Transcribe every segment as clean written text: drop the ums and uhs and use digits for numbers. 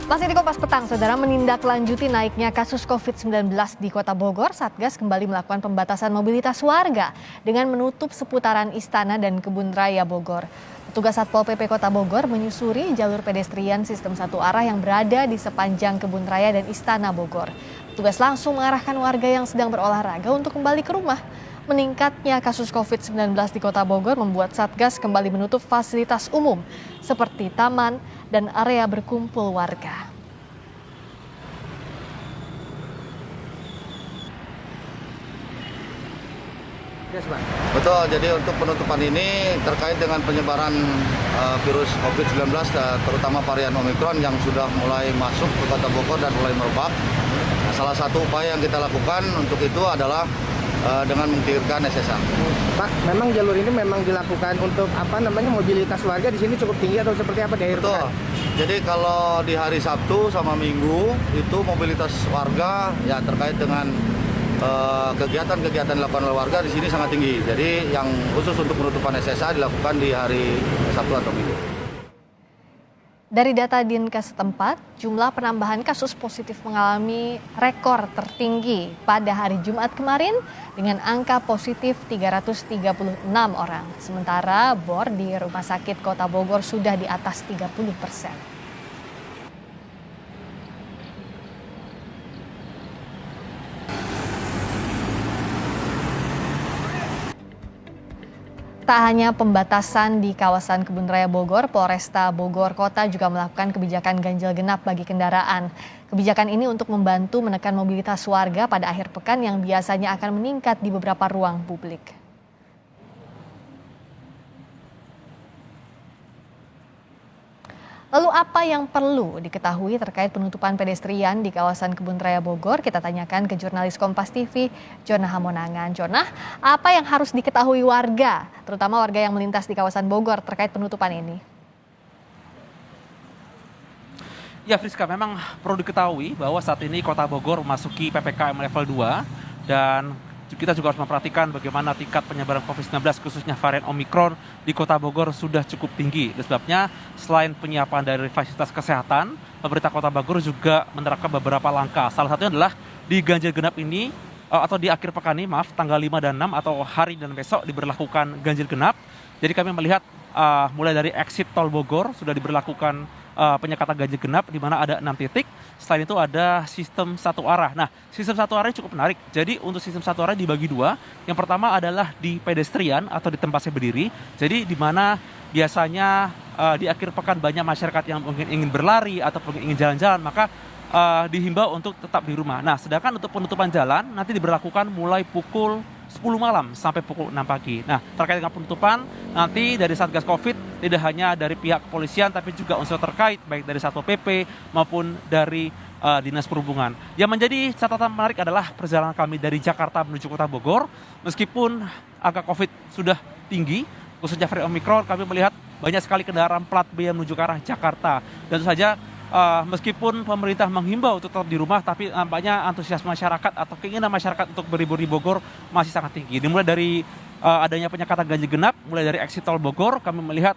Masih di Kompas Petang, Saudara, menindaklanjuti naiknya kasus COVID-19 di Kota Bogor, Satgas kembali melakukan pembatasan mobilitas warga dengan menutup seputaran Istana dan Kebun Raya Bogor. Petugas Satpol PP Kota Bogor menyusuri jalur pedestrian sistem satu arah yang berada di sepanjang Kebun Raya dan Istana Bogor. Petugas langsung mengarahkan warga yang sedang berolahraga untuk kembali ke rumah. Meningkatnya kasus COVID-19 di Kota Bogor membuat Satgas kembali menutup fasilitas umum seperti taman dan area berkumpul warga. Betul, jadi untuk penutupan ini terkait dengan penyebaran virus COVID-19, terutama varian Omikron yang sudah mulai masuk ke Kota Bogor dan mulai merebak. Salah satu upaya yang kita lakukan untuk itu adalah dengan mengclearkan SSA. Pak, memang jalur ini memang dilakukan untuk mobilitas warga di sini cukup tinggi atau seperti apa di akhir pekan? Jadi kalau di hari Sabtu sama Minggu itu mobilitas warga ya terkait dengan kegiatan-kegiatan dilakukan oleh warga di sini sangat tinggi. Jadi yang khusus untuk penutupan SSA dilakukan di hari Sabtu atau Minggu. Dari data Dinkes setempat, jumlah penambahan kasus positif mengalami rekor tertinggi pada hari Jumat kemarin dengan angka positif 336 orang. Sementara bor di Rumah Sakit Kota Bogor sudah di atas 30%. Tak hanya pembatasan di kawasan Kebun Raya Bogor, Polresta Bogor Kota juga melakukan kebijakan ganjil genap bagi kendaraan. Kebijakan ini untuk membantu menekan mobilitas warga pada akhir pekan yang biasanya akan meningkat di beberapa ruang publik. Lalu apa yang perlu diketahui terkait penutupan pedestrian di kawasan Kebun Raya Bogor? Kita tanyakan ke jurnalis Kompas TV, Jonah Hamonangan. Jonah, apa yang harus diketahui warga, terutama warga yang melintas di kawasan Bogor terkait penutupan ini? Ya, Friska, memang perlu diketahui bahwa saat ini Kota Bogor memasuki PPKM level 2 dan kita juga harus memperhatikan bagaimana tingkat penyebaran COVID-19 khususnya varian Omikron di Kota Bogor sudah cukup tinggi. Dan sebabnya selain penyiapan dari fasilitas kesehatan, pemerintah Kota Bogor juga menerapkan beberapa langkah. Salah satunya adalah di ganjil genap ini atau di akhir pekan ini, tanggal 5 dan 6 atau hari dan besok diberlakukan ganjil genap. Jadi kami melihat mulai dari exit tol Bogor sudah diberlakukan penyekatan ganjil genap di mana ada 6 titik. Selain itu ada sistem satu arah. Nah, sistem satu arah cukup menarik. Jadi untuk sistem satu arah dibagi dua. Yang pertama adalah di pedestrian atau di tempat saya berdiri. Jadi di mana biasanya di akhir pekan banyak masyarakat yang mungkin ingin berlari ataupun ingin jalan-jalan, maka dihimbau untuk tetap di rumah. Nah, sedangkan untuk penutupan jalan nanti diberlakukan mulai pukul 10 malam sampai pukul 6 pagi. Nah, terkait dengan penutupan, nanti dari Satgas Covid tidak hanya dari pihak kepolisian tapi juga unsur terkait baik dari Satpol PP maupun dari Dinas Perhubungan. Yang menjadi catatan menarik adalah perjalanan kami dari Jakarta menuju Kota Bogor. Meskipun angka Covid sudah tinggi, khususnya varian Omikron, kami melihat banyak sekali kendaraan plat B yang menuju ke arah Jakarta. Dan tentu saja meskipun pemerintah menghimbau untuk tetap di rumah, tapi nampaknya antusiasme masyarakat atau keinginan masyarakat untuk berlibur di Bogor masih sangat tinggi. Dimulai dari adanya penyekatan ganjil genap, mulai dari exit tol Bogor, kami melihat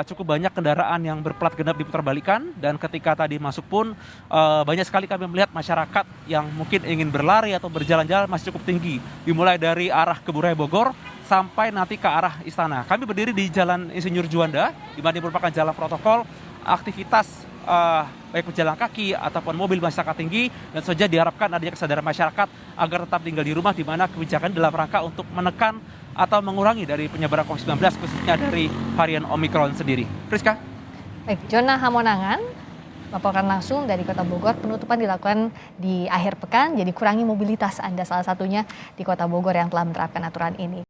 cukup banyak kendaraan yang berplat genap diputarbalikkan, dan ketika tadi masuk pun banyak sekali kami melihat masyarakat yang mungkin ingin berlari atau berjalan-jalan masih cukup tinggi. Dimulai dari arah Kebun Raya Bogor sampai nanti ke arah Istana. Kami berdiri di Jalan Insinyur Juanda, di mana merupakan jalan protokol. Aktivitas baik pejalan kaki ataupun mobil masyarakat tinggi, dan saja diharapkan adanya kesadaran masyarakat agar tetap tinggal di rumah, di mana kebijakan dalam rangka untuk menekan atau mengurangi dari penyebaran COVID-19 khususnya dari varian Omikron sendiri. Friska? Baik, Jonah Hamonangan melaporkan langsung dari Kota Bogor. Penutupan dilakukan di akhir pekan, jadi kurangi mobilitas Anda salah satunya di Kota Bogor yang telah menerapkan aturan ini.